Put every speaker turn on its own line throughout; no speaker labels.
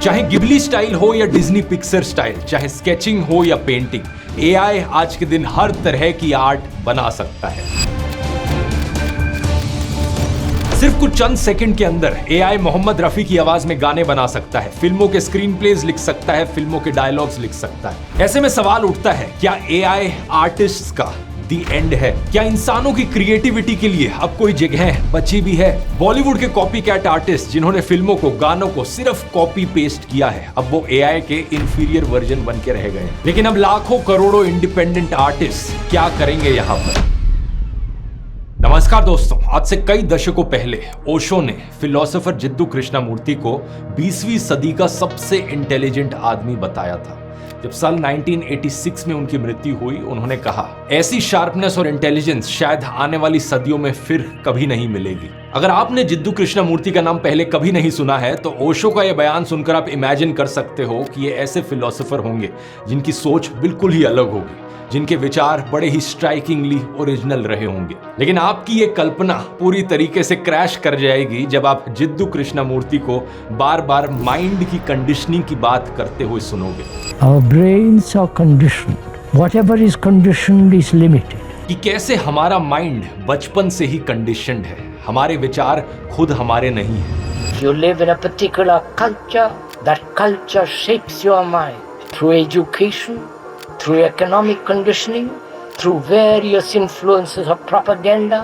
चाहे Ghibli style हो या डिज्नी पिक्सर स्टाइल, चाहे स्केचिंग हो या पेंटिंग, एआई आज के दिन हर तरह की आर्ट बना सकता है। सिर्फ कुछ चंद सेकंड के अंदर एआई मोहम्मद रफी की आवाज में गाने बना सकता है, फिल्मों के स्क्रीन प्लेज लिख सकता है, फिल्मों के डायलॉग्स लिख सकता है। ऐसे में सवाल उठता है, क्या एआई आर्टिस्ट्स का दी एंड है? क्या इंसानों की क्रिएटिविटी के लिए अब कोई जगह बची भी है? बॉलीवुड के कॉपी कैट आर्टिस्ट जिन्होंने फिल्मों को, गानों को सिर्फ कॉपी पेस्ट किया है, अब वो एआई के इंफीरियर वर्जन बन के रह गए। लेकिन अब लाखों करोड़ों इंडिपेंडेंट आर्टिस्ट क्या करेंगे यहाँ पर? नमस्कार दोस्तों, आज से कई दशकों पहले ओशो ने फिलोसोफर जिद्दू कृष्णमूर्ति को 20वीं सदी का सबसे इंटेलिजेंट आदमी बताया था। जब साल 1986 में उनकी मृत्यु हुई, उन्होंने कहा, ऐसी शार्पनेस और इंटेलिजेंस शायद आने वाली सदियों में फिर कभी नहीं मिलेगी। अगर आपने जिद्दू कृष्णमूर्ति का नाम पहले कभी नहीं सुना है, तो ओशो का यह बयान सुनकर आप इमेजिन कर सकते हो कि ये ऐसे फिलोसोफर होंगे जिनकी सोच बिल्कुल ही अलग होगी, जिनके विचार बड़े ही स्ट्राइकिंगली ओरिजिनल रहे होंगे। लेकिन आपकी ये कल्पना पूरी तरीके से क्रैश कर जाएगी जब आप जिद्दू कृष्णमूर्ति को बार बार माइंड की कंडीशनिंग की बात करते हुए सुनोगे।
Our brains are conditioned. Whatever is conditioned is limited.
कि कैसे हमारा माइंड बचपन से ही कंडीशनड है, हमारे विचार खुद हमारे नहीं है।
You live in a particular culture. That culture shapes your mind through education, through economic conditioning, through various influences of propaganda,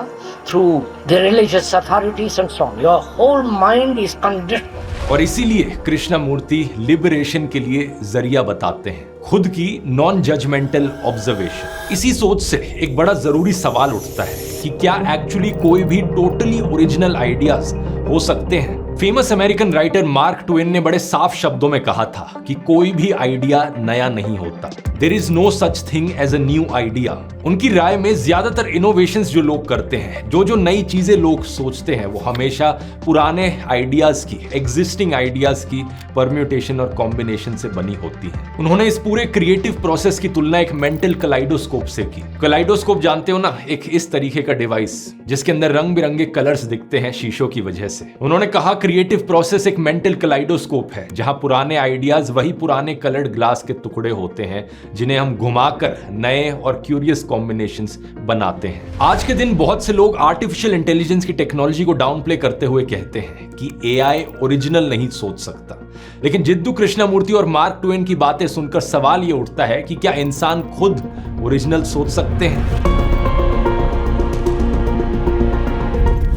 through the religious authorities and so on. Your whole mind is conditioned.
और इसीलिए Krishnamurthy liberation के लिए जरिया बताते हैं, खुद की non judgemental observation. इसी सोच से एक बड़ा जरूरी सवाल उठता है कि क्या एक्चुअली कोई भी टोटली ओरिजिनल आइडियाज हो सकते हैं? Famous American writer mark Twain ने बड़े साफ शब्दों में कहा था कि कोई भी आइडिया नया नहीं होता। There is no such thing as a new idea. उनकी राय में ज्यादातर इनोवेशंस जो लोग करते हैं, जो नई चीजें लोग सोचते हैं, वो हमेशा पुराने आइडियाज की, एग्जिस्टिंग आइडियाज की परम्यूटेशन और कॉम्बिनेशन से बनी होती है। उन्होंने इस पूरे क्रिएटिव प्रोसेस की तुलना एक मेंटल कलाइडोस्कोप से की। कलाइडोस्कोप जानते हो ना, एक इस तरीके का डिवाइस जिसके अंदर रंग बिरंगे कलर्स दिखते हैं शीशों की वजह से। उन्होंने कहा, क्रिएटिव प्रोसेस एक मेंटल कलाइडोस्कोप है जहां पुराने आइडियाज वही पुराने कलर्ड ग्लास के टुकड़े होते हैं जिन्हें हम घुमाकर नए और क्यूरियस कॉम्बिनेशंस बनाते हैं। आज के दिन बहुत से लोग आर्टिफिशियल इंटेलिजेंस की टेक्नोलॉजी को डाउन प्ले करते हुए कहते हैं कि एआई ओरिजिनल नहीं सोच सकता। लेकिन जिद्दू कृष्णमूर्ति और मार्क ट्वेन की बातें सुनकर सवाल यह उठता है कि क्या इंसान खुद ओरिजिनल सोच सकते हैं?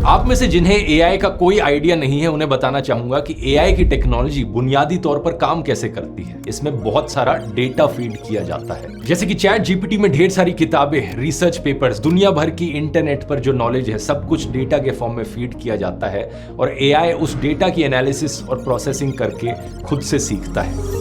आप में से जिन्हें एआई का कोई आइडिया नहीं है, उन्हें बताना चाहूंगा कि एआई की टेक्नोलॉजी बुनियादी तौर पर काम कैसे करती है। इसमें बहुत सारा डेटा फीड किया जाता है, जैसे कि चैट जीपीटी में ढेर सारी किताबें, रिसर्च पेपर्स, दुनिया भर की इंटरनेट पर जो नॉलेज है, सब कुछ डेटा के फॉर्म में फीड किया जाता है और एआई उस डेटा की एनालिसिस और प्रोसेसिंग करके खुद से सीखता है।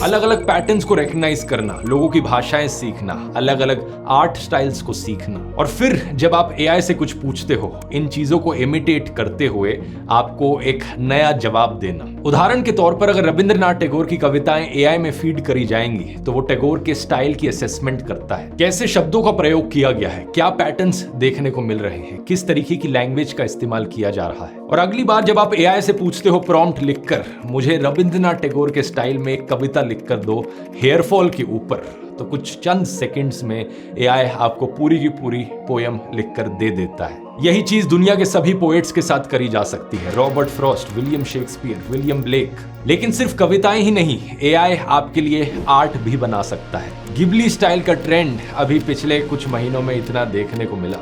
अलग अलग पैटर्न्स को रिकॉग्नाइज करना, लोगों की भाषाएं सीखना, अलग अलग आर्ट स्टाइल्स को सीखना, और फिर जब आप एआई से कुछ पूछते हो, इन चीजों को इमिटेट करते हुए आपको एक नया जवाब देना। उदाहरण के तौर पर अगर रविंद्रनाथ टैगोर की कविताएं एआई में फीड करी जाएंगी तो वो टैगोर के स्टाइल की असेसमेंट करता है, कैसे शब्दों का प्रयोग किया गया है, क्या पैटर्न्स देखने को मिल रहे हैं, किस तरीके की लैंग्वेज का इस्तेमाल किया जा रहा है। और अगली बार जब आप एआई से पूछते हो प्रॉम्प्ट लिखकर, मुझे रविंद्रनाथ टैगोर के स्टाइल में एक कविता लिखकर दो हेयरफॉल के ऊपर, तो कुछ चंद सेकंड्स में एआई आपको पूरी की पूरी पोयम लिखकर दे देता है। यही चीज दुनिया के सभी पोएट्स के साथ करी जा सकती है, Robert Frost, William Shakespeare, William black. लेकिन सिर्फ कविताएं ही नहीं, एआई आपके लिए आर्ट भी बना सकता है। गिबली स्टाइल का ट्रेंड अभी पिछले कुछ महीनों में इतना देखने को मिला।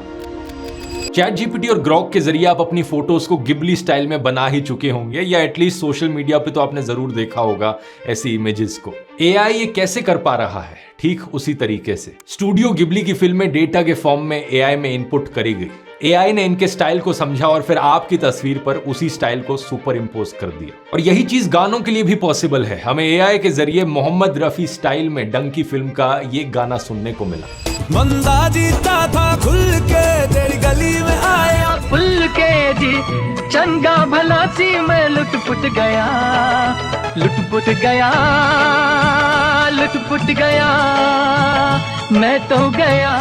चैट जीपीटी और ग्रॉक के जरिए आप अपनी फोटोज को गिबली स्टाइल में बना ही चुके होंगे, या एटलीस्ट सोशल मीडिया पे तो आपने जरूर देखा होगा ऐसी इमेजेस को। एआई ये कैसे कर पा रहा है? ठीक उसी तरीके से स्टूडियो गिबली की फिल्में डेटा के फॉर्म में एआई में इनपुट करी गई। एआई ने इनके स्टाइल को समझा और फिर आपकी तस्वीर पर उसी स्टाइल को सुपर इम्पोज कर दिया। और यही चीज गानों के लिए भी पॉसिबल है। हमें एआई के जरिए मोहम्मद रफी स्टाइल में डंकी फिल्म का ये गाना सुनने को मिला।
बंदा जीता था खुल के, तेरी गली में आया
खुल के जी, चंगा भला सी मैं लुटपुट गया, लुटपुट गया, लुटपुट गया, मैं तो गया।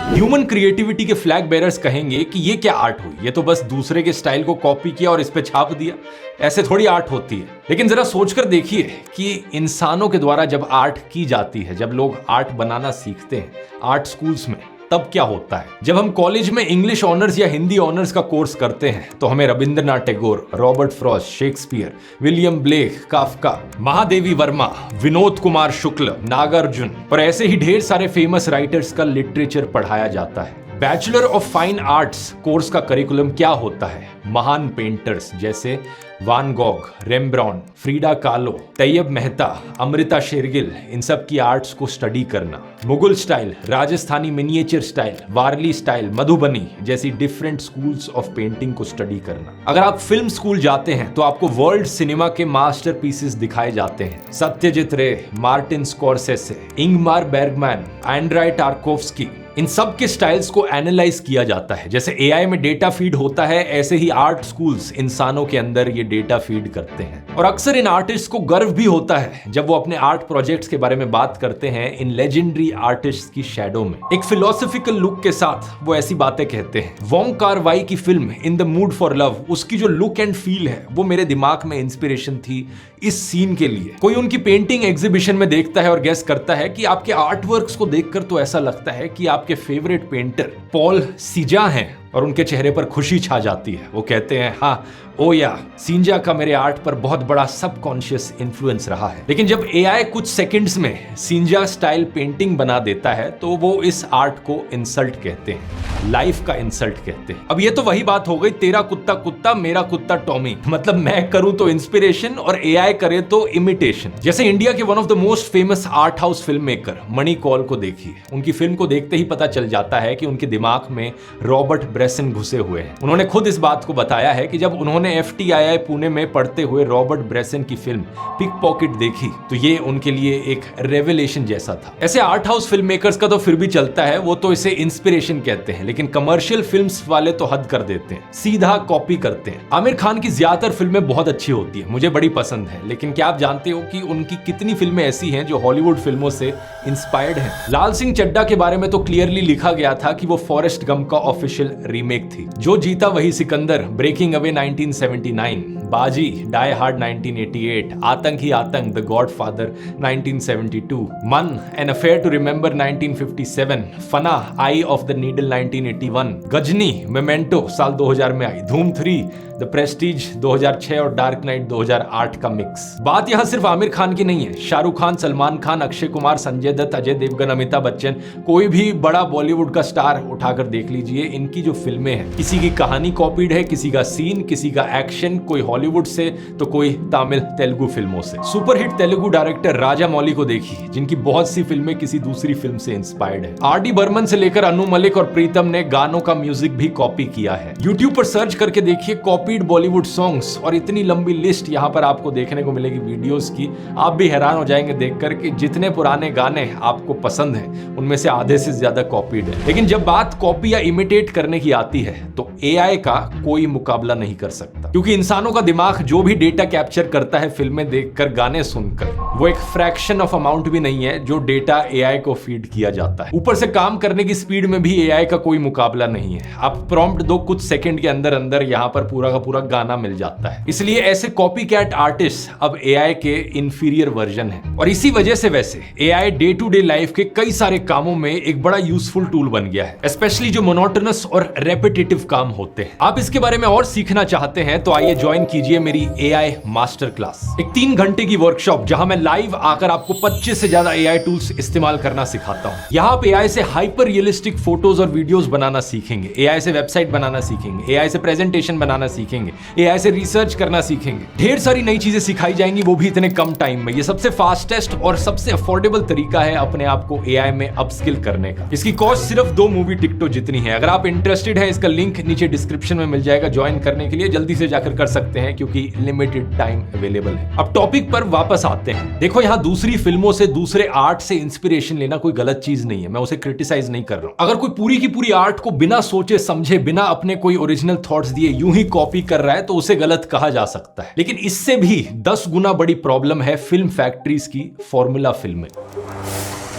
ह्यूमन क्रिएटिविटी के फ्लैग बेरर्स कहेंगे कि ये क्या आर्ट हुई, ये तो बस दूसरे के स्टाइल को कॉपी किया और इस पे छाप दिया, ऐसे थोड़ी आर्ट होती है। लेकिन जरा सोचकर देखिए कि इंसानों के द्वारा जब आर्ट की जाती है, जब लोग आर्ट बनाना सीखते हैं आर्ट स्कूल्स में, तब क्या होता है। जब हम कॉलेज में इंग्लिश ऑनर्स या हिंदी ऑनर्स का कोर्स करते हैं तो हमें Rabindranath Tagore, Robert Frost, Shakespeare, William Blake, Kafka, Mahadevi Verma, Vinod Kumar Shukla, Nagarjun और ऐसे ही ढेर सारे फेमस राइटर्स का लिटरेचर पढ़ाया जाता है। Bachelor of fine arts course का करिकुलम क्या होता है? महान पेंटर्स जैसे वान गॉग, रेम्ब्रांड, फ्रीडा कालो, तैयब मेहता, अमृता शेरगिल, इन सब की आर्ट्स को स्टडी करना। Mughal style, Rajasthani miniature style, Warli style, Madhubani जैसी डिफरेंट स्कूल्स ऑफ पेंटिंग को स्टडी करना। अगर आप फिल्म स्कूल जाते हैं तो आपको वर्ल्ड सिनेमा के मास्टरपीसेस दिखाए जाते हैं। सत्यजीत रे, मार्टिन स्कॉर्सेसे, इंगमार बेर्गमैन, एंड्राई टार्कोव्स्की, इन सब के स्टाइल्स को एनालाइज किया जाता है। जैसे एआई में डेटा फीड होता है, ऐसे ही आर्ट स्कूल्स इंसानों के अंदर ये डेटा फीड करते हैं। और अक्सर इन आर्टिस्ट को गर्व भी होता है जब वो अपने आर्ट प्रोजेक्ट्स के बारे में बात करते हैं इन लेजेंडरी आर्टिस्ट्स की शैडो में। एक फिलोसॉफिकल लुक के साथ वो ऐसी बातें कहते हैं। वोंग कार-वाई की film in the mood for love, उसकी जो लुक एंड फील है वो मेरे दिमाग में इंस्पिरेशन थी इस सीन के लिए। कोई उनकी पेंटिंग एग्जीबिशन में देखता है और गेस करता है कि आपके आर्ट वर्क्स को देखकर तो ऐसा लगता है कि आपके फेवरेट पेंटर पॉल सीजा हैं और उनके चेहरे पर खुशी छा जाती है। वो कहते हैं, हाँ ओ या, सींजा का मेरे आर्ट पर बहुत बड़ा सबकॉन्शियस इन्फ्लुएंस रहा है। लेकिन जब एआई कुछ सेकंड्स में सींजा स्टाइल पेंटिंग बना देता है तो वो इस आर्ट को इंसल्ट कहते हैं, लाइफ का इंसल्ट कहते हैं। अब ये तो वही बात हो गई, तेरा कुत्ता कुत्ता मेरा कुत्ता टॉमी, मतलब मैं करूं तो इंस्पिरेशन और एआई करे तो इमिटेशन। जैसे इंडिया के one of the most famous art house film maker Mani Kaul को देखिए। उनकी फिल्म को देखते ही पता चल जाता है कि उनके दिमाग में रॉबर्ट ब्रेसन घुसे हुए हैं। उन्होंने खुद इस बात को बताया है कि जब उन्होंने FTII पुणे में पढ़ते हुए रॉबर्ट ब्रेसन की फिल्म पिक पॉकेट देखी तो ये उनके लिए एक रेवलेशन जैसा था। ऐसे आर्ट हाउस फिल्म मेकर्स का तो फिर भी चलता है, वो तो इसे इंस्पिरेशन कहते हैं, लेकिन कमर्शियल फिल्म्स वाले तो हद कर देते हैं, सीधा कॉपी करते हैं। आमिर खान की ज्यादातर फिल्में बहुत अच्छी होती है, मुझे बड़ी पसंद है, लेकिन क्या आप जानते हो कि उनकी कितनी फिल्में ऐसी हैं जो हॉलीवुड फिल्मों से इंस्पायर्ड हैं? लाल सिंह चड्ढा के बारे में तो क्लियरली लिखा गया था कि वो फॉरेस्ट गंप का ऑफिशियल रीमेक थी। जो जीता वही सिकंदर, ब्रेकिंग अवे 1979, बाजी, डाई हार्ड 1988, आतंक ही आतंक, the Godfather 1972, Mann, an affair to remember 1957, Fanaa, eye of the needle 1981, Ghajini, Memento साल 2000 में आई, धूम 3, द प्रेस्टीज 2006 और डार्क नाइट 2008 का मिक्स। बात यहां सिर्फ आमिर खान की नहीं है, शाहरुख खान, सलमान खान, अक्षय कुमार, संजय दत्त, अजय देवगन, अमिताभ बच्चन, कोई भी बड़ा बॉलीवुड का स्टार उठाकर देख लीजिए, इनकी जो फिल्में हैं किसी की कहानी कॉपीड है, किसी का सीन, किसी का एक्शन, कोई हॉलीवुड से तो कोई तमिल तेलुगु फिल्मों से। सुपरहिट तेलुगु डायरेक्टर राजा मौली को देखिए, जिनकी बहुत सी फिल्में किसी दूसरी फिल्म से इंस्पायर्ड है। आर.डी. बर्मन से लेकर अनु मलिक और प्रीतम ने गानों का म्यूजिक भी कॉपी किया है। यूट्यूब पर सर्च करके देखिए कॉपीड बॉलीवुड सॉन्ग्स, और इतनी लंबी लिस्ट यहाँ पर आपको देखने को मिलेगी वीडियोस की। आप भी हैरान हो जाएंगे देखकर कि जितने पुराने गाने आपको पसंद हैं उनमें से आधे से ज्यादा कॉपीड है। लेकिन जब बात कॉपी या इमिटेट करने की आती है तो एआई का कोई मुकाबला नहीं कर सकता, क्योंकि इंसानों का दिमाग जो भी डेटा कैप्चर करता है फिल्में देखकर, गाने सुनकर, वो एक फ्रैक्शन ऑफ अमाउंट भी नहीं है जो डेटा एआई को फीड किया जाता है। ऊपर से काम करने की स्पीड में भी एआई का कोई मुकाबला नहीं है। आप प्रॉम्प्ट दो, कुछ सेकंड के अंदर अंदर यहाँ पर पूरा का पूरा गाना मिल जाता है। इसलिए ऐसे कॉपीकैट आर्टिस्ट अब एआई के इंफीरियर वर्जन है, और इसी वजह से वैसे AI day to day life के कई सारे कामों में एक बड़ा यूजफुल टूल बन गया है, स्पेशली जो मोनोटोनस और रेपिटेटिव काम होते हैं। आप इसके बारे में और सीखना चाहते हैं तो आइए ज्वाइन कीजिए मेरी एआई मास्टर क्लास, एक 3 घंटे की वर्कशॉप जहां मैं लाइव आकर आपको 25 से ज्यादा एआई टूल्स इस्तेमाल करना सिखाता हूं। यहां आप एआई से हाइपर रियलिस्टिक फोटोज और वीडियोस बनाना सीखेंगे, एआई से वेबसाइट बनाना सीखेंगे, एआई से प्रेजेंटेशन बनाना सीखेंगे, एआई से रिसर्च करना सीखेंगे। ढेर सारी नई चीजें सिखाई जाएंगी, वो भी इतने कम टाइम में। ये सबसे फास्टेस्ट और सबसे अफोर्डेबल तरीका है अपने आप को एआई में अपस्किल करने का। इसकी कॉस्ट सिर्फ 2 मूवी टिकटों जितनी है। अगर आप इंटरेस्टेड हैं, इसका लिंक नीचे डिस्क्रिप्शन में मिल जाएगा। ज्वाइन करने के लिए जल्दी से जाकर कर सकते हैं, क्योंकि लिमिटेड टाइम अवेलेबल है। अब टॉपिक पर वापस आते हैं। देखो, यहाँ दूसरी फिल्मों से, दूसरे आर्ट से इंस्पिरेशन लेना कोई गलत चीज नहीं है, मैं उसे क्रिटिसाइज नहीं कर रहा हूं। अगर कोई पूरी की पूरी आर्ट को बिना सोचे समझे, बिना अपने कोई ओरिजिनल थॉट्स दिए यूं ही कॉपी कर रहा है तो उसे गलत कहा जा सकता है। लेकिन इससे भी 10 गुना बड़ी प्रॉब्लम है फिल्म फैक्ट्रीज की फॉर्मूला फिल्में।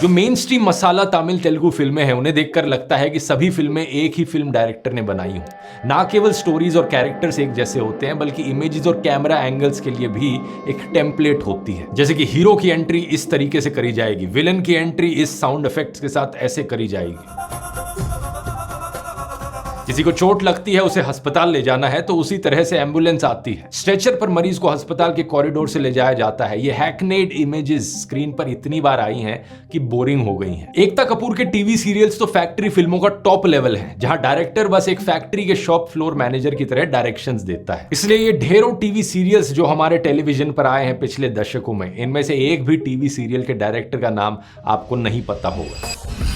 जो मेन स्ट्रीम मसाला तमिल तेलुगु फिल्में हैं उन्हें देखकर लगता है कि सभी फिल्में एक ही फिल्म डायरेक्टर ने बनाई हो। ना केवल स्टोरीज और कैरेक्टर्स एक जैसे होते हैं बल्कि इमेजेस और कैमरा एंगल्स के लिए भी एक टेम्पलेट होती है। जैसे कि हीरो की एंट्री इस तरीके से करी जाएगी, विलन की एंट्री इस साउंड इफेक्ट्स के साथ ऐसे करी जाएगी, किसी को चोट लगती है उसे अस्पताल ले जाना है तो उसी तरह से एम्बुलेंस आती है, स्ट्रेचर पर मरीज को अस्पताल के कॉरिडोर से ले जाया जाता है। ये हैकनेड इमेजेस स्क्रीन पर इतनी बार आई हैं कि बोरिंग हो गई हैं। एकता कपूर के टीवी सीरियल्स तो फैक्ट्री फिल्मों का टॉप लेवल है, जहां डायरेक्टर बस एक फैक्ट्री के शॉप फ्लोर मैनेजर की तरह डायरेक्शंस देता है। इसलिए ये ढेरों टीवी सीरियल्स जो हमारे टेलीविजन पर आए हैं पिछले दशकों में, इनमें से एक भी टीवी सीरियल के डायरेक्टर का नाम आपको नहीं पता होगा।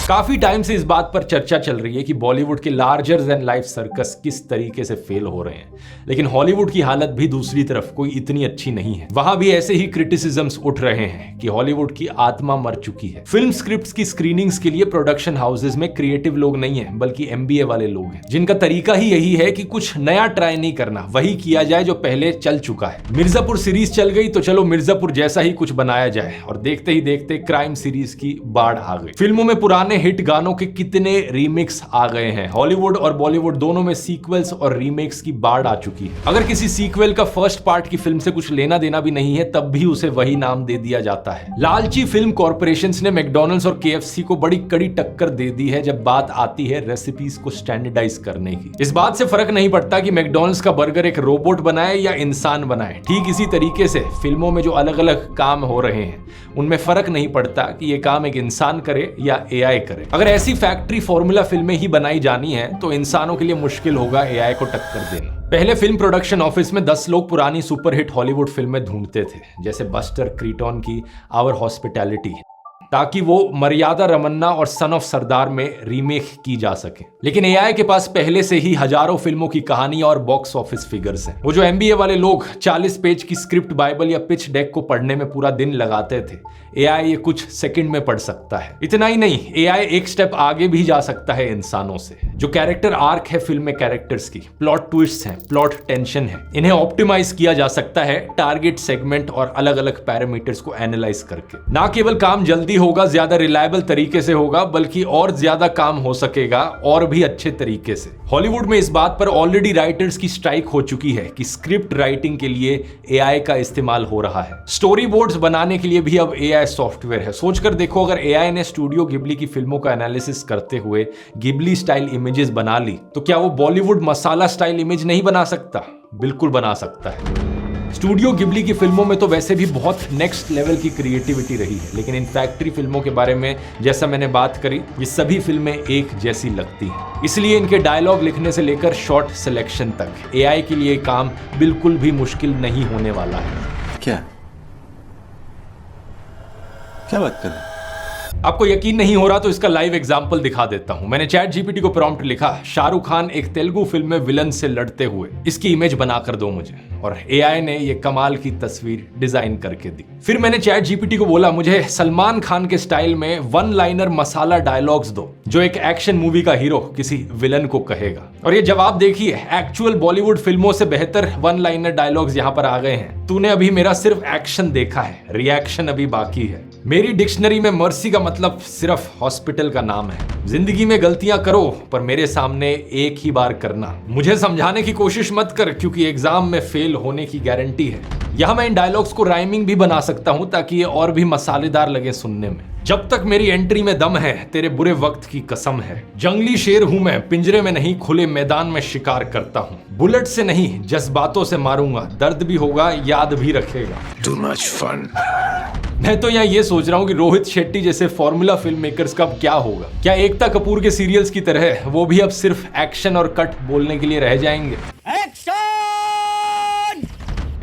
काफी टाइम से इस बात पर चर्चा चल रही है कि बॉलीवुड के लार्जर देन लाइफ सर्कस किस तरीके से फेल हो रहे हैं, लेकिन हॉलीवुड की हालत भी दूसरी तरफ कोई इतनी अच्छी नहीं है। वहां भी ऐसे ही क्रिटिसिज्म्स उठ रहे हैं कि हॉलीवुड की आत्मा मर चुकी है। फिल्म स्क्रिप्ट्स की स्क्रीनिंग्स के लिए प्रोडक्शन हाउसेज में क्रिएटिव लोग नहीं है बल्कि MBA वाले लोग हैं, जिनका तरीका ही यही है कि कुछ नया ट्राई नहीं करना, वही किया जाए जो पहले चल चुका है। मिर्जापुर सीरीज चल गई तो चलो मिर्जापुर जैसा ही कुछ बनाया जाए, और देखते ही देखते क्राइम सीरीज की बाढ़ आ गई। फिल्मों में पुराने हिट गानों के कितने रीमिक्स आ गए हैं। हॉलीवुड और बॉलीवुड दोनों में सीक्वल्स और रीमेक्स की बाढ़ आ चुकी है। अगर किसी सीक्वल का फर्स्ट पार्ट की फिल्म से कुछ लेना देना भी नहीं है तब भी उसे वही नाम दे दिया जाता है। लालची फिल्म कॉर्पोरेशंस ने मैकडॉनल्ड्स और KFC को बड़ी कड़ी टक्कर दे दी है जब बात आती है रेसिपीज को स्टैंडर्डाइज करने की। इस बात से फर्क नहीं पड़ता कि मैकडॉनल्ड्स का बर्गर एक रोबोट बनाए या इंसान बनाए। ठीक इसी तरीके से फिल्मों में जो अलग अलग काम हो रहे हैं उनमें फर्क नहीं पड़ता कि ये काम एक इंसान करे या AI करे। अगर ऐसी फैक्ट्री फॉर्मूला फिल्में ही बनाई जानी है तो इंसानों के लिए मुश्किल होगा AI को टक्कर देना। पहले फिल्म प्रोडक्शन ऑफिस में 10 लोग पुरानी सुपरहिट हॉलीवुड फिल्में ढूंढते थे, जैसे बस्टर क्रीटन की आवर हॉस्पिटैलिटी, ताकि वो मर्यादा रमन्ना और सन ऑफ सरदार में रीमेक की जा सके। लेकिन AI के पास पहले से ही हजारों फिल्मों की कहानी और बॉक्स ऑफिस फिगर्स हैं। वो जो MBA वाले लोग 40 पेज की स्क्रिप्ट बाइबल या पिच डेक को पढ़ने में पूरा दिन लगाते थे, AI ये कुछ सेकंड में पढ़ सकता है। इतना ही नहीं, AI एक स्टेप आगे भी जा सकता है इंसानों से। जो कैरेक्टर आर्क है फिल्म में कैरेक्टर्स की, प्लॉट ट्विस्ट हैं, प्लॉट टेंशन है, इन्हें ऑप्टिमाइज किया जा सकता है टारगेट सेगमेंट और अलग अलग पैरामीटर्स को एनालाइज करके। ना केवल काम जल्दी होगा, ज्यादा रिलायबल तरीके से होगा, बल्कि और ज्यादा काम हो सकेगा और भी अच्छे तरीके से। हॉलीवुड में इस बात पर ऑलरेडी राइटर्स की स्ट्राइक हो चुकी है कि स्क्रिप्ट राइटिंग के लिए AI का इस्तेमाल हो रहा है। स्टोरी बोर्ड्स बनाने के लिए भी अब AI सॉफ्टवेयर है। सोचकर देखो, अगर AI ने स्टूडियो गिबली की फिल्मों का एनालिसिस करते हुए गिबली स्टाइल इमेजेस बना ली तो क्या वो बॉलीवुड मसाला स्टाइल इमेज नहीं बना सकता? बिल्कुल बना सकता है। स्टूडियो गिबली की फिल्मों में तो वैसे भी बहुत नेक्स्ट लेवल की क्रिएटिविटी रही है, लेकिन इन फैक्ट्री फिल्मों के बारे में जैसा मैंने बात करी, ये सभी फिल्में एक जैसी लगती हैं। इसलिए इनके डायलॉग लिखने से लेकर शॉट सिलेक्शन तक AI के लिए काम बिल्कुल भी मुश्किल नहीं होने वाला है।
क्या बात कर रहे हैं?
आपको यकीन नहीं हो रहा तो इसका लाइव एग्जांपल दिखा देता हूं। मैंने ChatGPT को प्रॉम्प्ट लिखा, शाहरुख खान एक तेलुगु फिल्म में विलन से लड़ते हुए, इसकी इमेज बनाकर दो मुझे, और AI ने ये कमाल की तस्वीर डिजाइन करके दी। फिर मैंने ChatGPT को बोला, मुझे सलमान खान के स्टाइल में वन लाइनर मसाला डायलॉग्स दो जो एक एक्शन मूवी का हीरो किसी विलन को कहेगा। और ये जवाब देखिए, एक्चुअल बॉलीवुड फिल्मों से बेहतर वन लाइनर डायलॉग्स यहाँ पर आ गए हैं। तूने अभी मेरा सिर्फ एक्शन देखा है, रिएक्शन अभी बाकी है। मेरी डिक्शनरी में मर्सी का मतलब सिर्फ हॉस्पिटल का नाम है। जिंदगी में गलतियां करो पर मेरे सामने एक ही बार करना। मुझे समझाने की कोशिश मत कर क्योंकि एग्जाम में फेल होने की गारंटी है। यहां मैं इन डायलॉग्स को राइमिंग भी बना सकता हूं ताकि ये और भी मसालेदार लगे सुनने में। जब तक मेरी एंट्री में दम है, तेरे बुरे वक्त की कसम है। जंगली शेर हूं मैं, पिंजरे में नहीं खुले मैदान में शिकार करता हूं। बुलेट से नहीं जज्बातों से मारूंगा, दर्द भी होगा याद भी रखेगा।
Too much fun.
मैं तो यहाँ ये सोच रहा हूँ कि रोहित शेट्टी जैसे फॉर्मूला फिल्म मेकर्स का अब क्या होगा। क्या एकता कपूर के सीरियल्स की तरह वो भी अब सिर्फ एक्शन और कट बोलने के लिए रह जाएंगे?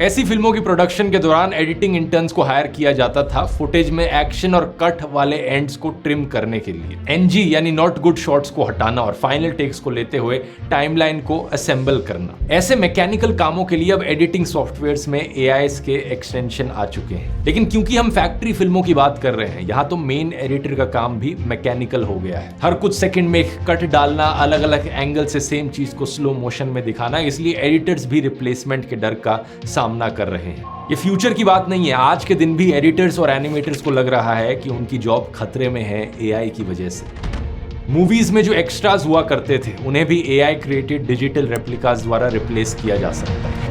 ऐसी फिल्मों की प्रोडक्शन के दौरान एडिटिंग इंटर्न्स को हायर किया जाता था फुटेज में एक्शन और कट वाले एंड्स को ट्रिम करने के लिए, NG यानी नॉट गुड शॉट्स को हटाना और फाइनल टेक्स को लेते हुए टाइमलाइन को असेंबल करना। ऐसे मैकेनिकल कामों के लिए अब एडिटिंग सॉफ्टवेयर्स में AIs के एक्सटेंशन आ चुके हैं। लेकिन क्योंकि हम फैक्ट्री फिल्मों की बात कर रहे हैं, यहाँ तो मेन एडिटर का काम भी मैकेनिकल हो गया है। हर कुछ सेकंड में एक कट डालना, अलग अलग एंगल से सेम चीज को स्लो मोशन में दिखाना, इसलिए एडिटर्स भी रिप्लेसमेंट के डर का सामना कर रहे हैं। ये फ्यूचर की बात नहीं है, आज के दिन भी एडिटर्स और एनिमेटर्स को लग रहा है कि उनकी जॉब खतरे में है एआई की वजह से। मूवीज में जो एक्स्ट्रास हुआ करते थे उन्हें भी एआई क्रिएटेड डिजिटल रेप्लिकास द्वारा रिप्लेस किया जा सकता है।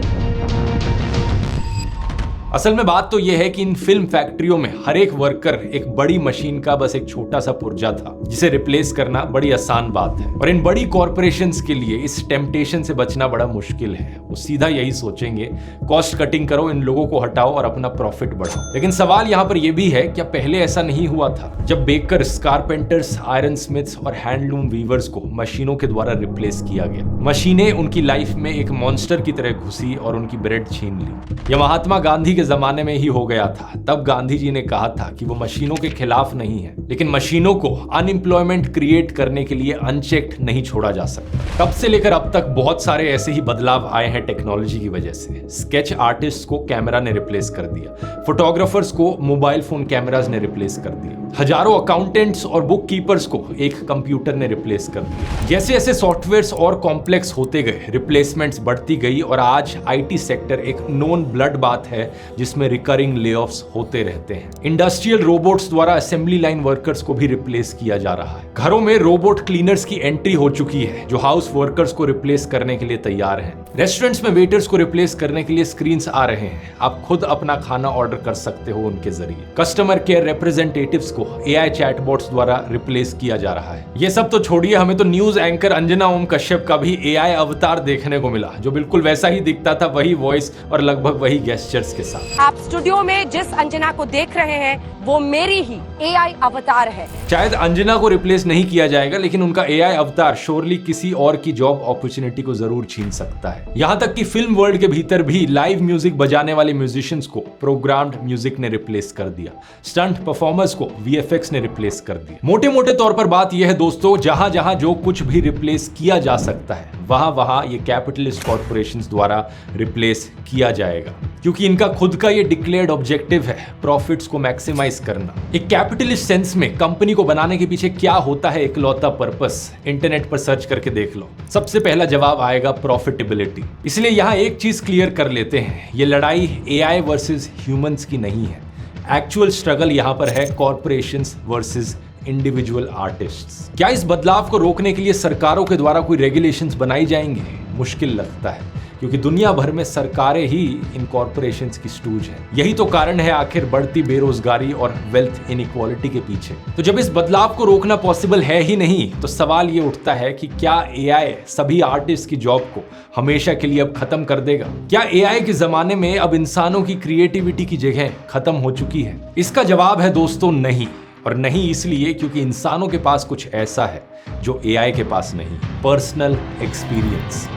असल में बात तो यह है कि इन फिल्म फैक्ट्रियों में हर एक वर्कर एक बड़ी मशीन का बस एक छोटा सा पुर्जा था, जिसे रिप्लेस करना बड़ी आसान बात है। और इन बड़ी कॉरपोरेशंस के लिए इस टेम्पटेशन से बचना बड़ा मुश्किल है। वो सीधा यही सोचेंगे, कॉस्ट कटिंग करो, इन लोगों को हटाओ और अपना प्रॉफिट बढ़ाओ। लेकिन सवाल यहाँ पर यह भी है, क्या पहले ऐसा नहीं हुआ था जब बेकर्स, कारपेंटर्स, आयरन स्मिथ्स और हैंडलूम वीवर्स को मशीनों के द्वारा रिप्लेस किया गया? मशीनें उनकी लाइफ में एक मॉन्स्टर की तरह घुसी और उनकी ब्रेड छीन ली। यह महात्मा गांधी जमाने में ही हो गया था। तब गांधी जी ने कहा था कि वो मशीनों के खिलाफ नहीं है, लेकिन मशीनों को अनएम्प्लॉयमेंट क्रिएट करने के लिए अनचेक्ड नहीं छोड़ा जा सकता। तब से लेकर अब तक बहुत सारे ऐसे ही बदलाव आए हैं टेक्नोलॉजी की वजह से। स्केच आर्टिस्ट को कैमरा ने रिप्लेस कर दिया, फोटोग्राफर्स को मोबाइल फोन कैमराज ने रिप्लेस कर दिया, हजारों अकाउंटेंट्स और बुक कीपर्स को एक कंप्यूटर ने रिप्लेस कर दिया। जैसे जैसे सॉफ्टवेयर्स और कॉम्प्लेक्स होते गए, रिप्लेसमेंट्स बढ़ती गई और आज आईटी सेक्टर एक नोन ब्लड बात है जिसमें रिकरिंग लेऑफ्स होते रहते हैं। इंडस्ट्रियल रोबोट्स द्वारा असेंबली लाइन वर्कर्स को भी रिप्लेस किया जा रहा है। घरों में रोबोट क्लीनर्स की एंट्री हो चुकी है जो हाउस वर्कर्स को रिप्लेस करने के लिए तैयार हैं। रेस्टोरेंट्स में वेटर्स को रिप्लेस करने के लिए स्क्रीन्स आ रहे हैं, आप खुद अपना खाना ऑर्डर कर सकते हो उनके जरिए। कस्टमर केयर रिप्रेजेंटेटिव्स को एआई चैटबॉट्स द्वारा रिप्लेस किया जा रहा है। ये सब तो छोड़िए, हमें तो न्यूज एंकर अंजना ओम कश्यप का भी एआई अवतार देखने को मिला, जो बिल्कुल वैसा ही दिखता था, वही वॉइस और लगभग वही गेस्चर्स के साथ।
आप स्टूडियो में जिस अंजना को देख रहे हैं वो मेरी ही एआई अवतार है।
शायद अंजना को रिप्लेस नहीं किया जाएगा, लेकिन उनका एआई अवतार श्योरली किसी और की जॉब अपॉर्चुनिटी को जरूर छीन सकता है। यहाँ तक कि फिल्म वर्ल्ड के भीतर भी लाइव म्यूजिक बजाने वाले म्यूजिशियंस को प्रोग्राम्ड म्यूजिक ने रिप्लेस कर दिया, स्टंट परफॉर्मर्स को वीएफएक्स ने रिप्लेस कर दिया। मोटे मोटे तौर पर बात यह है दोस्तों, जहां जहां जो कुछ भी रिप्लेस किया जा सकता है वहां वहां ये कैपिटलिस्ट कॉर्पोरेशंस द्वारा रिप्लेस किया जाएगा, क्योंकि इनका खुद का ये डिक्लेयर्ड ऑब्जेक्टिव है प्रॉफिट्स को मैक्सिमाइज करना। एक कैपिटलिस्ट सेंस में कंपनी को बनाने के पीछे क्या होता है इकलौता पर्पस, इंटरनेट पर सर्च करके देख लो। सबसे पहला जवाब आएगा प्रॉफिटेबिलिटी। इसलिए यहां एक चीज क्लियर कर लेते हैं, ये लड़ाई एआई वर्सेस ह्यूमंस की नहीं है। एक्चुअल स्ट्रगल यहां पर है कॉर्पोरेशंस वर्सेस इंडिविजुअल आर्टिस्ट्स। क्या इस बदलाव को रोकने के लिए सरकारों के द्वारा कोई रेगुलेशंस बनाई जाएंगे? मुश्किल लगता है, क्योंकि दुनिया भर में सरकारें ही इन कॉर्पोरेशंस की स्टूज हैं। यही तो कारण है आखिर बढ़ती बेरोजगारी और वेल्थ इनइक्वालिटी के पीछे। तो जब इस बदलाव को रोकना पॉसिबल है ही नहीं, तो सवाल ये उठता है कि क्या एआई सभी आर्टिस्ट की जॉब को हमेशा के लिए अब खत्म कर देगा? क्या एआई के जमाने में अब इंसानों की क्रिएटिविटी की जगह खत्म हो चुकी है? इसका जवाब है दोस्तों नहीं, और नहीं इसलिए क्योंकि इंसानों के पास कुछ ऐसा है जो एआई के पास नहीं, पर्सनल एक्सपीरियंस।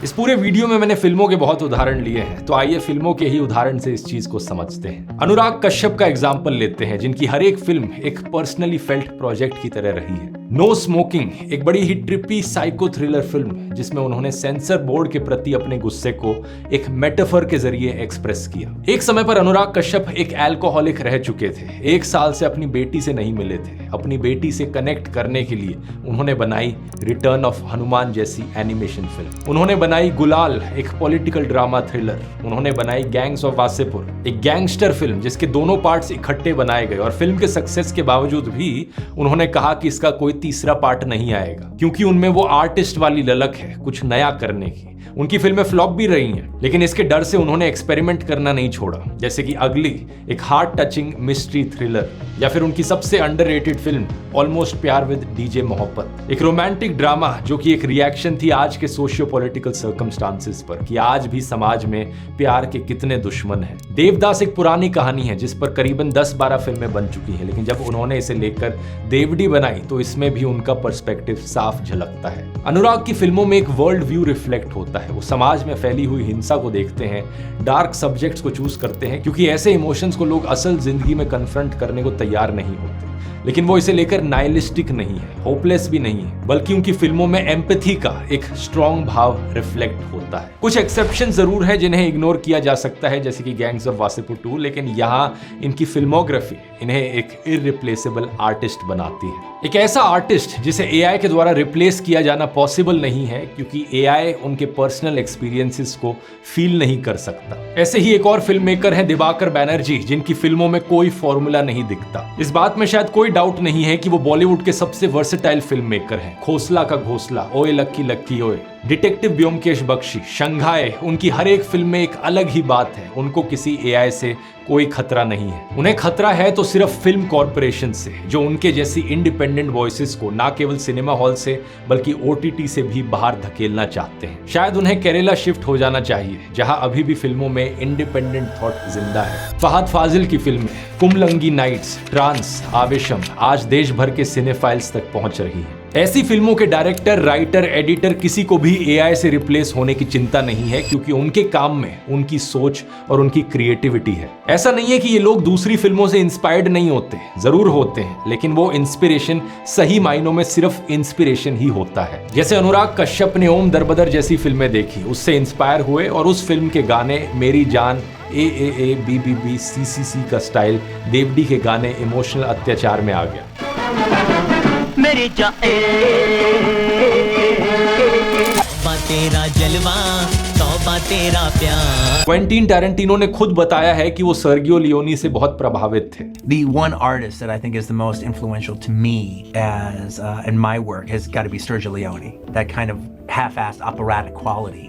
इस पूरे वीडियो में मैंने फिल्मों के बहुत उदाहरण लिए हैं, तो आइए फिल्मों के ही उदाहरण से इस चीज को समझते हैं। अनुराग कश्यप का एग्जाम्पल लेते हैं, जिनकी हर एक फिल्म एक पर्सनली फेल्ट प्रोजेक्ट की तरह रही है। नो स्मोकिंग एक बड़ी ही ट्रिपी साइको थ्रिलर फिल्म, जिसमें उन्होंने सेंसर बोर्ड के प्रति अपने गुस्से को एक मेटाफर के जरिए एक्सप्रेस किया। एक समय पर अनुराग कश्यप एक अल्कोहलिक रह चुके थे, 1 साल से अपनी बेटी से नहीं मिले थे। अपनी बेटी से कनेक्ट करने के लिए उन्होंने बनाई रिटर्न ऑफ हनुमान जैसी एनिमेशन फिल्म। उन्होंने बनाई गुलाल, एक पॉलिटिकल ड्रामा थ्रिलर। उन्होंने बनाई गैंग्स ऑफ वासेपुर, एक गैंगस्टर फिल्म जिसके दोनों पार्ट्स इकट्ठे बनाए गए, और फिल्म के सक्सेस के बावजूद भी उन्होंने कहा कि इसका कोई तीसरा पार्ट नहीं आएगा, क्योंकि उनमें वो आर्टिस्ट वाली ललक है कुछ नया करने की। उनकी फिल्में फ्लॉप भी रही हैं, लेकिन इसके डर से उन्होंने एक्सपेरिमेंट करना नहीं छोड़ा, जैसे कि अगली, एक हार्ट टचिंग मिस्ट्री थ्रिलर, या फिर उनकी सबसे अंडररेटेड फिल्म ऑलमोस्ट प्यार विद डीजे मोहब्बत, एक रोमांटिक ड्रामा जो कि एक रिएक्शन थी आज के सोशियो पॉलिटिकल सर्कमस्टांसेस पर, कि आज भी समाज में प्यार के कितने दुश्मन हैं। देवदास एक पुरानी कहानी है जिस पर करीबन 10-12 फिल्में बन चुकी हैं, लेकिन जब उन्होंने इसे लेकर देवडी बनाई तो इसमें भी उनका पर्सपेक्टिव साफ झलकता है। अनुराग की फिल्मों में एक वर्ल्ड व्यू रिफ्लेक्ट होता है। वो समाज में फैली हुई हिंसा को देखते हैं, डार्क सब्जेक्ट्स को चूज करते हैं, क्योंकि ऐसे इमोशंस को लोग असल जिंदगी में कन्फ्रंट करने को तैयार नहीं होते। लेकिन वो इसे लेकर नाइलिस्टिक नहीं है, होपलेस भी नहीं है, बल्कि उनकी फिल्मों में एम्पैथी का एक स्ट्रॉन्ग भाव रिफ्लेक्ट होता है। कुछ एक्सेप्शन जरूर है जिन्हें इग्नोर किया जा सकता है, जैसे कि गैंग्स ऑफ वासेपुर 2, लेकिन यहाँ इनकी फिल्मोग्राफी इन्हें एक इररिप्लेसेबल आर्टिस्ट बनाती है। एक ऐसा आर्टिस्ट जिसे एआई के द्वारा रिप्लेस किया जाना पॉसिबल नहीं है, क्योंकि एआई उनके पर्सनल एक्सपीरियंसेस को फील नहीं कर सकता। ऐसे ही एक और फिल्म मेकर हैं दिवाकर बैनर्जी, जिनकी फिल्मों में कोई फॉर्मूला नहीं दिखता। इस बात में शायद कोई डाउट नहीं है कि वो बॉलीवुड के सबसे वर्सेटाइल फिल्म मेकर हैं। खोसला का घोसला, ओए लक्की लक्की ओए, डिटेक्टिव ब्योमकेश बख्शी, शंघाई, उनकी हर एक फिल्म में एक अलग ही बात है। उनको किसी एआई से कोई खतरा नहीं है। उन्हें खतरा है तो सिर्फ फिल्म कॉर्पोरेशन से, जो उनके जैसी इंडिपेंडेंट वॉइसेस को ना केवल सिनेमा हॉल से बल्कि ओटीटी से भी बाहर धकेलना चाहते हैं। शायद उन्हें केरला शिफ्ट हो जाना चाहिए, जहां अभी भी फिल्मों में इंडिपेंडेंट थॉट जिंदा है। फहद फाजिल की फिल्में कुमलंगी नाइट्स, ट्रांस, आवेशम आज देश भर के सिनेफाइल्स तक पहुंच रही हैं। ऐसी फिल्मों के डायरेक्टर, राइटर, एडिटर किसी को भी एआई से रिप्लेस होने की चिंता नहीं है, क्योंकि उनके काम में उनकी सोच और उनकी क्रिएटिविटी है। ऐसा नहीं है कि ये लोग दूसरी फिल्मों से इंस्पायर्ड नहीं होते, जरूर होते हैं, लेकिन वो इंस्पिरेशन सही मायनों में सिर्फ इंस्पिरेशन ही होता है। जैसे अनुराग कश्यप ने ओम दरबदर जैसी फिल्में देखी, उससे इंस्पायर हुए और उस फिल्म के गाने मेरी जान, A B B B C C C का स्टाइल देवडी के गाने इमोशनल अत्याचार में आ गया।
मेरे तेरा जलवा, तौबा तेरा प्यार।
क्वेंटिन टैरेंटिनो ने खुद बताया है कि वो सर्गियो लियोनी से बहुत प्रभावित थे।
The one artist that I think is the most influential to me as in my work has got to be Sergio Leone. That kind of half-assed operatic quality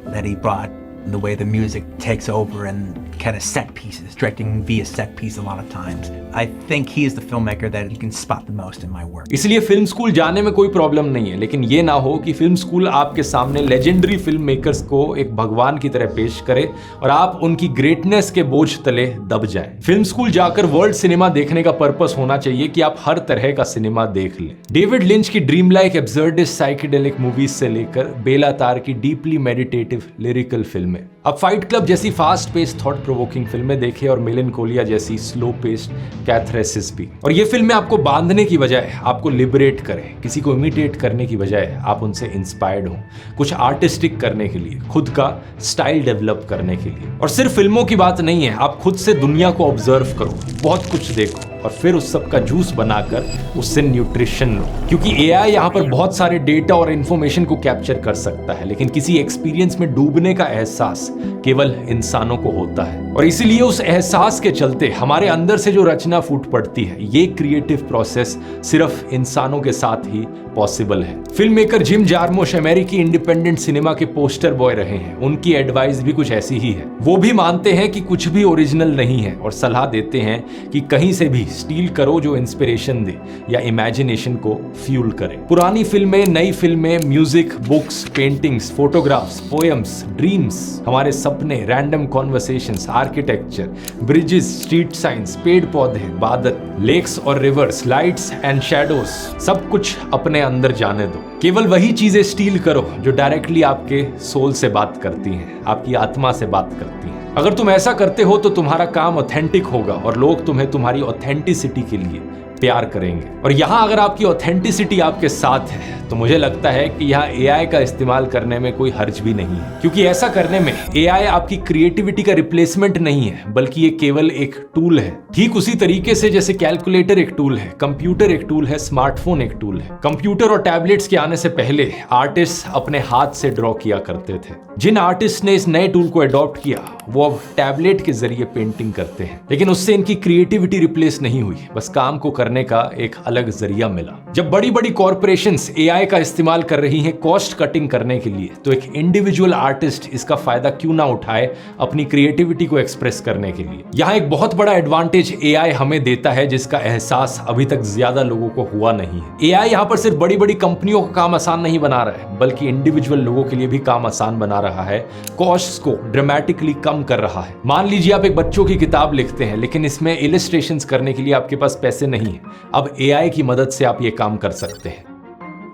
that he brought, and the way the music takes over and kind of set pieces, directing via set piece a lot of times. I think he is the filmmaker that you can spot the most in my work.
इसलिए film school जाने में कोई problem नहीं है, लेकिन ये ना हो कि फिल्म स्कूल आपके सामने लेजेंडरी फिल्म मेकर्स को एक भगवान की तरह पेश करे और आप उनकी ग्रेटनेस के बोझ तले दब जाएं। फिल्म स्कूल जाकर वर्ल्ड सिनेमा देखने का पर्पस होना चाहिए कि आप हर तरह का सिनेमा देख लें। डेविड लिंच की ड्रीम लाइक एब्सर्डिस्ट साइकेडेलिक मूवीज से लेकर बेला तार की डीपली मेडिटेटिव लिरिकल फिल्में, अब फाइट क्लब जैसी फास्ट पेस्ड थॉट प्रोवोकिंग फिल्में देखें और मेलनकोलिया जैसी स्लो पेस्ड कैथरेसिस भी। और ये फिल्में आपको बांधने की बजाय आपको लिबरेट करें, किसी को इमिटेट करने की बजाय आप उनसे इंस्पायर्ड हो, कुछ आर्टिस्टिक करने के लिए, खुद का स्टाइल डेवलप करने के लिए। और सिर्फ फिल्मों की बात नहीं है, आप खुद से दुनिया को ऑब्जर्व करो, बहुत कुछ देखो और फिर उस सब का जूस बनाकर उससे न्यूट्रिशन लो। क्योंकि एआई यहाँ पर बहुत सारे डेटा और इंफॉर्मेशन को कैप्चर कर सकता है, लेकिन किसी एक्सपीरियंस में डूबने का एहसास केवल इंसानों को होता है। और इसीलिए उस एहसास के चलते हमारे अंदर से जो रचना फूट पड़ती है, ये क्रिएटिव प्रोसेस सिर्फ इंसानों के साथ ही पॉसिबल है। फिल्म मेकर जिम जार्मुश अमेरिकी इंडिपेंडेंट सिनेमा के पोस्टर बॉय रहे हैं। उनकी एडवाइस भी कुछ ऐसी ही है। वो भी मानते हैं कि कुछ भी ओरिजिनल नहीं है और सलाह देते हैं कि कहीं से भी स्टील करो जो इंस्पिरेशन दे या इमेजिनेशन को फ्यूल करे। पुरानी फिल्में, नई फिल्में, music, books, paintings, photographs, poems, dreams, हमारे सपने, random conversations, architecture, bridges, street science, पेड़ पौधे, बादल, लेक्स और रिवर्स, लाइट्स एंड शैडोज, सब कुछ अपने अंदर जाने दो। केवल वही चीजें स्टील करो जो डायरेक्टली आपके सोल से बात करती हैं, आपकी आत्मा से बात करती हैं। अगर तुम ऐसा करते हो तो तुम्हारा काम ऑथेंटिक होगा और लोग तुम्हें तुम्हारी ऑथेंटिसिटी के लिए प्यार करेंगे। और यहाँ अगर आपकी ऑथेंटिसिटी आपके साथ है तो मुझे लगता है कि यहाँ एआई का इस्तेमाल करने में कोई हर्ज भी नहीं है, क्योंकि ऐसा करने में एआई आपकी क्रिएटिविटी का रिप्लेसमेंट नहीं है, बल्कि ये केवल एक टूल है। ठीक उसी तरीके से जैसे कैलकुलेटर एक टूल है, कंप्यूटर एक टूल है, स्मार्टफोन एक टूल है। कंप्यूटर और टैबलेट्स के आने से पहले आर्टिस्ट अपने हाथ से ड्रॉ किया करते थे। जिन आर्टिस्ट ने इस नए टूल को अडॉप्ट किया वो अब टैबलेट के जरिए पेंटिंग करते हैं, लेकिन उससे इनकी क्रिएटिविटी रिप्लेस नहीं हुई, बस काम को करने का एक अलग जरिया मिला। जब बड़ी बड़ी कॉर्पोरेशंस एआई का इस्तेमाल कर रही हैं कॉस्ट कटिंग करने के लिए, तो एक इंडिविजुअल आर्टिस्ट इसका फायदा क्यों ना उठाए अपनी क्रिएटिविटी को एक्सप्रेस करने के लिए। यहाँ एक बहुत बड़ा एडवांटेज एआई हमें देता है जिसका एहसास अभी तक ज्यादा लोगों को हुआ नहीं है। एआई यहाँ पर सिर्फ बड़ी बड़ी कंपनियों का काम आसान नहीं बना रहा है, बल्कि इंडिविजुअल लोगों के लिए भी काम आसान बना रहा है, कॉस्ट्स को ड्रामेटिकली कम कर रहा है। मान लीजिए आप एक बच्चों की किताब लिखते हैं, लेकिन इसमें इलस्ट्रेशंस करने के लिए आपके पास पैसे नहीं है। अब एआई की मदद से आप ये काम कर सकते हैं।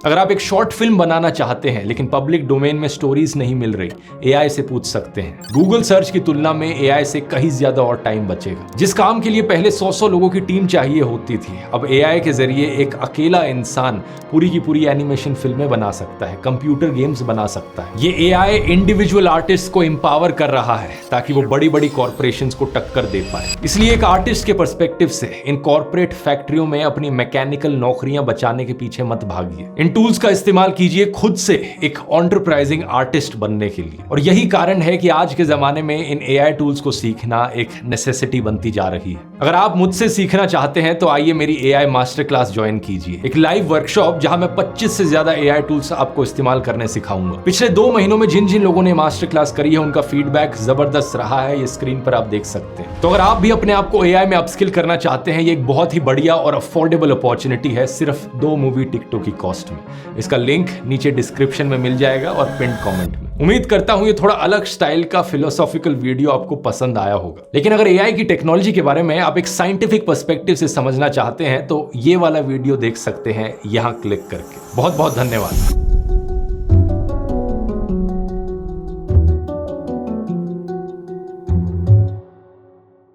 अगर आप एक शॉर्ट फिल्म बनाना चाहते हैं लेकिन पब्लिक डोमेन में स्टोरीज नहीं मिल रही, एआई से पूछ सकते हैं। गूगल सर्च की तुलना में एआई से कहीं ज्यादा और टाइम बचेगा। जिस काम के लिए पहले 100 लोगों की टीम चाहिए होती थी, अब एआई के जरिए एक अकेला इंसान पूरी की पूरी एनिमेशन फिल्में बना सकता है, कंप्यूटर गेम्स बना सकता है। ये एआई इंडिविजुअल आर्टिस्ट को एम्पावर कर रहा है ताकि वो बड़ी बड़ी कॉर्पोरेशंस को टक्कर दे पाए। इसलिए एक आर्टिस्ट के पर्सपेक्टिव से इन कॉर्पोरेट फैक्ट्रियों में अपनी मैकेनिकल नौकरियां बचाने के पीछे मत भागिए। इन टूल्स का इस्तेमाल कीजिए खुद से एक एंटरप्राइजिंग आर्टिस्ट बनने के लिए। और यही कारण है कि आज के जमाने में इन एआई टूल्स को सीखना एक नेसेसिटी बनती जा रही है। अगर आप मुझसे सीखना चाहते हैं तो आइए मेरी एआई मास्टर क्लास ज्वाइन कीजिए, एक लाइव वर्कशॉप जहां मैं 25 से ज्यादा एआई टूल्स आपको इस्तेमाल करने सिखाऊंगा। पिछले 2 महीनों में जिन जिन लोगों ने मास्टर क्लास करी है उनका फीडबैक जबरदस्त रहा है, ये स्क्रीन पर आप देख सकते हैं। तो अगर आप भी अपने आप को एआई में अपस्किल करना चाहते हैं, ये एक बहुत ही बढ़िया और अफोर्डेबल अपॉर्चुनिटी है, सिर्फ 2 मूवी टिकटों की कॉस्ट में। इसका लिंक नीचे डिस्क्रिप्शन में मिल जाएगा और पिन कमेंट में। उम्मीद करता हूं ये थोड़ा अलग स्टाइल का फिलोसॉफिकल वीडियो आपको पसंद आया होगा। लेकिन अगर एआई की टेक्नोलॉजी के बारे में आप एक साइंटिफिक पर्सपेक्टिव से समझना चाहते हैं तो ये वाला वीडियो देख सकते हैं यहां क्लिक करके। बहुत बहुत धन्यवाद।